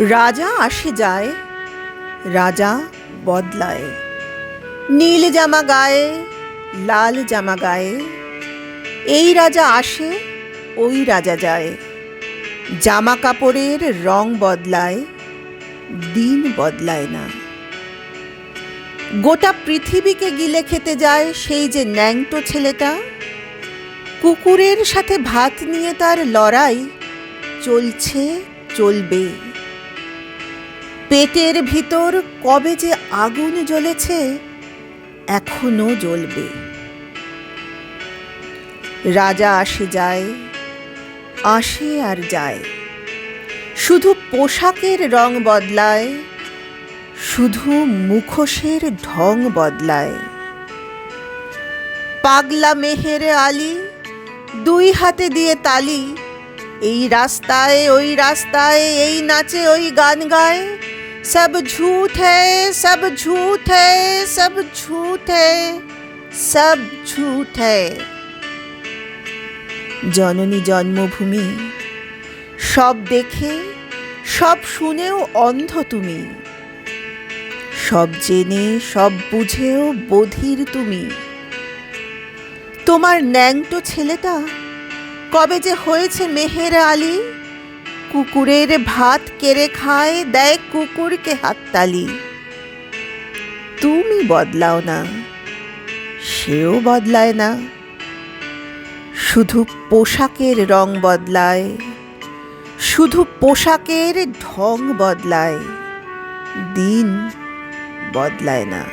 রাজা আসে যায়, রাজা বদলায়। নীল জামা গায়ে, লাল জামা গায়ে, এই রাজা আসে, ওই রাজা যায়। জামা কাপড়ের রং বদলায়, দিন বদলায় না। গোটা পৃথিবীকে গিলে খেতে যায় সেই যে ন্যাংটো ছেলেটা, কুকুরের সাথে ভাত নিয়ে তার লড়াই চলছে, চলবে। পেটের ভিতর কবে যে আগুন জ্বলেছে, এখনো জ্বলবে। রাজা আসে যায়, আসে আর যায়, শুধু পোশাকের রং বদলায়, শুধু মুখোশের ঢং বদলায়। পাগলা মেহের আলী দুই হাতে দিয়ে তালি, এই রাস্তায় ওই রাস্তায়, এই নাচে ওই গান গায়। সব ঝুঠ হ্যায়, সব ঝুঠ হ্যায়, সব ঝুঠ হ্যায়, সব ঝুঠ হ্যায়। জননী জন্মভূমি, সব দেখে সব শুনেও অন্ধ তুমি, সব জেনে সব বুঝেও বধির তুমি। তোমার ন্যাংটো ছেলেটা কবে যে হয়েছে মেহের আলী, কুকুরের ভাত কেড়ে খায়, দেয় কুকুরকে হাততালি। তুমি বদলাও না, সেও বদলায় না, শুধু পোশাকের রং বদলায়, শুধু পোশাকের ঢং বদলায়, দিন বদলায় না।